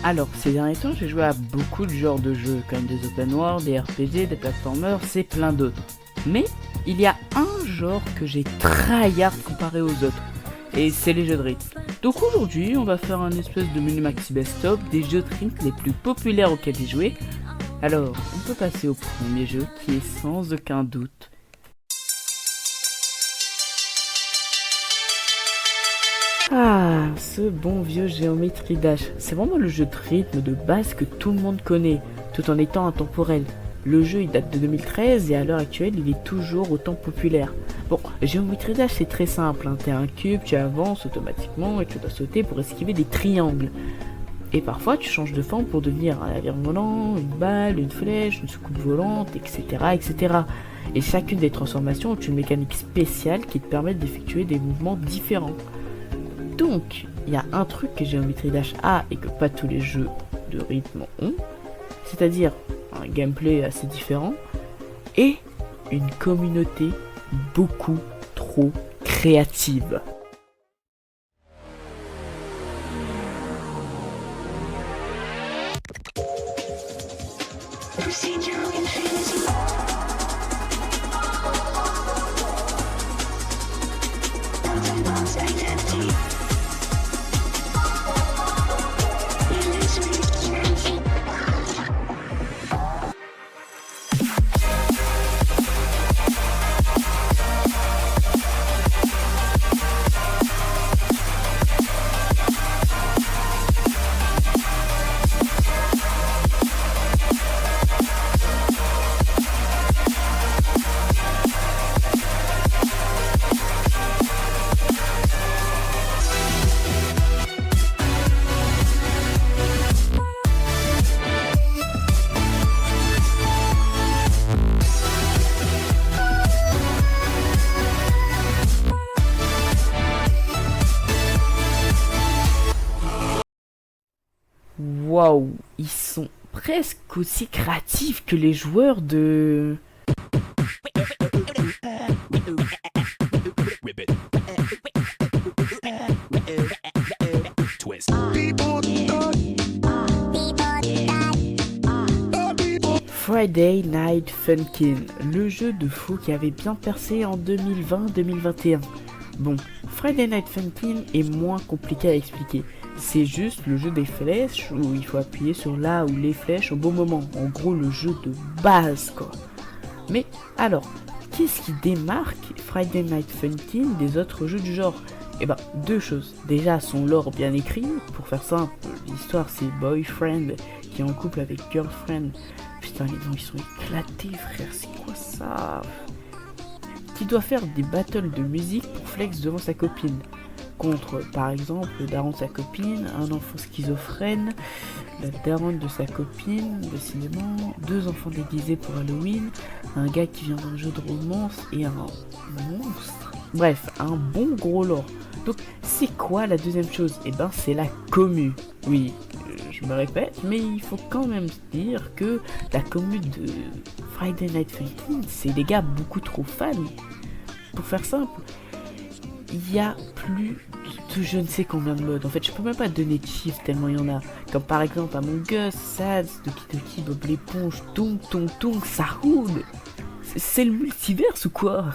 Alors, ces derniers temps, j'ai joué à beaucoup de genres de jeux, comme des open world, des RPG, des platformers, c'est plein d'autres. Mais, il y a un genre que j'ai tryhard comparé aux autres, et c'est les jeux de rythme. Donc aujourd'hui, on va faire un espèce de menu maxi best-of des jeux de rythme les plus populaires auxquels j'ai joué. Alors, on peut passer au premier jeu, qui est sans aucun doute ce bon vieux Geometry Dash. C'est vraiment le jeu de rythme de base que tout le monde connaît, tout en étant intemporel. Le jeu il date de 2013 et à l'heure actuelle il est toujours autant populaire. Bon, Geometry Dash c'est très simple, t'es un cube, tu avances automatiquement et tu dois sauter pour esquiver des triangles. Et parfois tu changes de forme pour devenir un navire volant, une balle, une flèche, une soucoupe volante, etc. etc. Et chacune des transformations ont une mécanique spéciale qui te permet d'effectuer des mouvements différents. Donc, il y a un truc que Geometry Dash a et que pas tous les jeux de rythme ont, c'est-à-dire un gameplay assez différent et une communauté beaucoup trop créative. Waouh, ils sont presque aussi créatifs que les joueurs de... Friday Night Funkin', le jeu de fou qui avait bien percé en 2020-2021. Bon, Friday Night Funkin' est moins compliqué à expliquer. C'est juste le jeu des flèches où il faut appuyer sur là ou les flèches au bon moment. En gros, le jeu de base, quoi. Mais alors, qu'est-ce qui démarque Friday Night Funkin' des autres jeux du genre? Eh ben, deux choses. Déjà, son lore bien écrit. Pour faire simple, l'histoire c'est boyfriend qui est en couple avec girlfriend. Putain, les noms ils sont éclatés, frère. C'est quoi ça? Qui doit faire des battles de musique pour flex devant sa copine. Contre, par exemple, le daron de sa copine, un enfant schizophrène, la daronne de sa copine, décidément, deux enfants déguisés pour Halloween, un gars qui vient d'un jeu de romance et un monstre. Bref, un bon gros lore. Donc, c'est quoi la deuxième chose? Eh ben, c'est la commu. Oui, je me répète, mais il faut quand même dire que la commu de Friday Night Funkin', c'est des gars beaucoup trop fans. Pour faire simple, il y a plus de je ne sais combien de modes. En fait, je peux même pas donner de chiffres tellement il y en a. Comme par exemple Among Us, Sads, Doki Doki, Bob l'éponge, Tung Tung Tung, ça roule. C'est le multiverse ou quoi?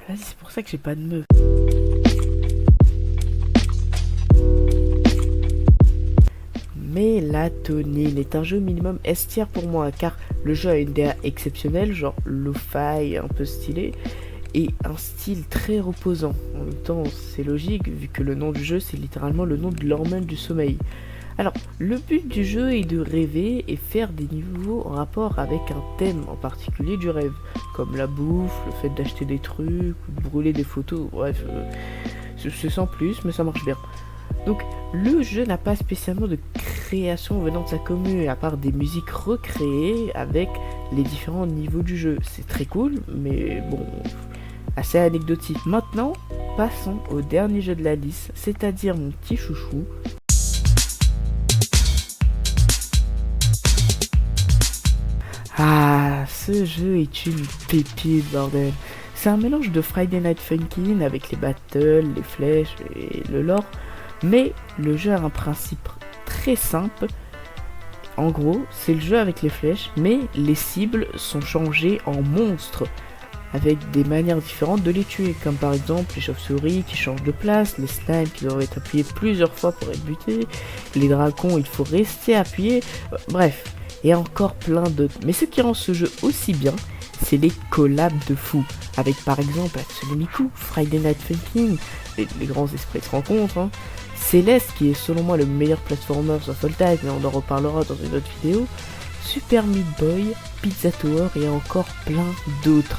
Vas-y, c'est pour ça que j'ai pas de meuf. Mélatonine est un jeu minimum S tier pour moi, car le jeu a une DA exceptionnelle, genre lo-fi, un peu stylé, et un style très reposant. En même temps, c'est logique, vu que le nom du jeu, c'est littéralement le nom de l'hormone du sommeil. Alors, le but du jeu est de rêver et faire des niveaux en rapport avec un thème en particulier du rêve, comme la bouffe, le fait d'acheter des trucs, ou de brûler des photos, bref, c'est sans plus, mais ça marche bien. Donc, le jeu n'a pas spécialement de création venant de sa commune, à part des musiques recréées avec les différents niveaux du jeu. C'est très cool, mais bon, assez anecdotique. Maintenant, passons au dernier jeu de la liste, c'est-à-dire mon petit chouchou. Ah, ce jeu est une pépite, bordel. C'est un mélange de Friday Night Funkin' avec les battles, les flèches et le lore. Mais le jeu a un principe très simple. En gros, c'est le jeu avec les flèches, mais les cibles sont changées en monstres, avec des manières différentes de les tuer, comme par exemple les chauves-souris qui changent de place, les slimes qui doivent être appuyés plusieurs fois pour être butés, les dragons il faut rester appuyé, bref, et encore plein d'autres. Mais ce qui rend ce jeu aussi bien, c'est les collabs de fous, avec par exemple Hatsune Miku, Friday Night Funkin', les grands esprits se rencontrent, hein. Céleste qui est selon moi le meilleur platformer sur Fall Time, mais on en reparlera dans une autre vidéo, Super Meat Boy, Pizza Tower et encore plein d'autres.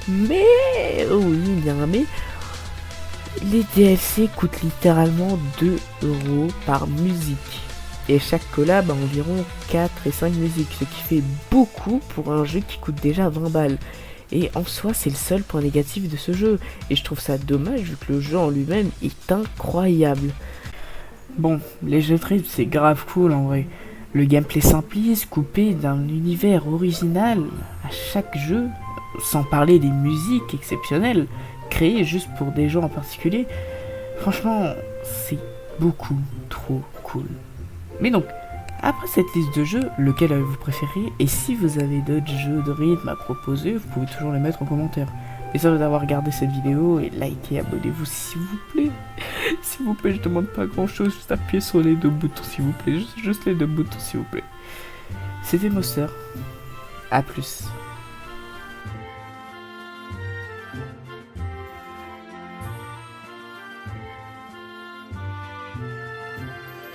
Mais, oui, il y a un mais, les DLC coûtent littéralement 2 € par musique. Et chaque collab a environ 4 et 5 musiques, ce qui fait beaucoup pour un jeu qui coûte déjà 20 balles. Et en soi, c'est le seul point négatif de ce jeu. Et je trouve ça dommage vu que le jeu en lui-même est incroyable. Bon, les jeux de rythme, c'est grave cool en vrai. Le gameplay simpliste, coupé d'un univers original à chaque jeu, sans parler des musiques exceptionnelles, créées juste pour des gens en particulier. Franchement, c'est beaucoup trop cool. Mais donc, après cette liste de jeux, lequel avez-vous préféré? Et si vous avez d'autres jeux de rythme à proposer, vous pouvez toujours les mettre en commentaire. Et ça d'avoir regardé cette vidéo et likez, abonnez-vous s'il vous plaît. S'il vous plaît, je demande pas grand chose, juste appuyez sur les 2 boutons s'il vous plaît. Juste les 2 boutons s'il vous plaît. C'était Monster. A plus.